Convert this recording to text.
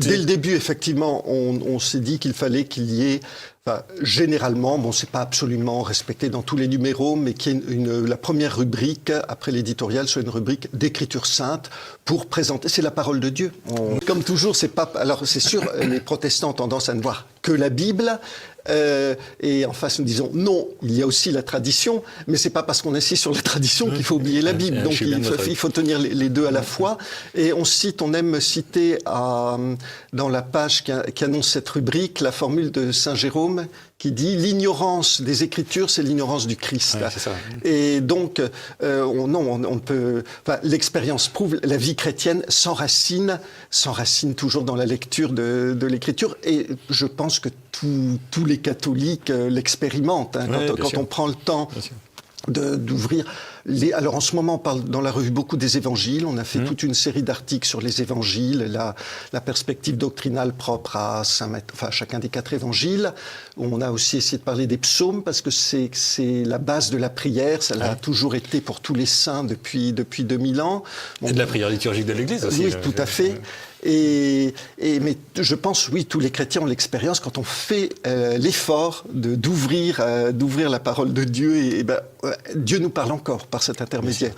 dès le début, effectivement, on s'est dit qu'il fallait qu'il y ait, enfin, généralement, bon, c'est pas absolument respecté dans tous les numéros, mais qu'il y ait la première rubrique, après l'éditorial, soit une rubrique d'écriture sainte pour présenter. C'est la parole de Dieu. Comme toujours, c'est pas. Alors, c'est sûr, les protestants ont tendance à ne voir que la Bible. Et en face, nous disons non, il y a aussi la tradition, mais c'est pas parce qu'on insiste sur la tradition qu'il faut oublier la Bible. Donc il faut tenir les deux à la fois. Et on aime citer dans la page qui annonce cette rubrique la formule de Saint Jérôme qui dit l'ignorance des Écritures, c'est l'ignorance du Christ. Ouais, c'est ça. Et donc, on peut. Enfin, l'expérience prouve la vie chrétienne s'enracine toujours dans la lecture de l'Écriture. Et je pense que tous les catholiques l'expérimentent quand on prend le temps d'ouvrir. Alors en ce moment, on parle dans la revue beaucoup des évangiles. On a fait toute une série d'articles sur les évangiles, la perspective doctrinale propre à chacun des 4 évangiles. On a aussi essayé de parler des psaumes parce que c'est la base de la prière. Ça l'a toujours été pour tous les saints depuis 2000 ans. Et de la prière liturgique de l'Église aussi. Oui, tout à fait. Mais je pense, oui, tous les chrétiens ont l'expérience quand on fait l'effort d'ouvrir la parole de Dieu. Et Dieu nous parle encore par cet intermédiaire.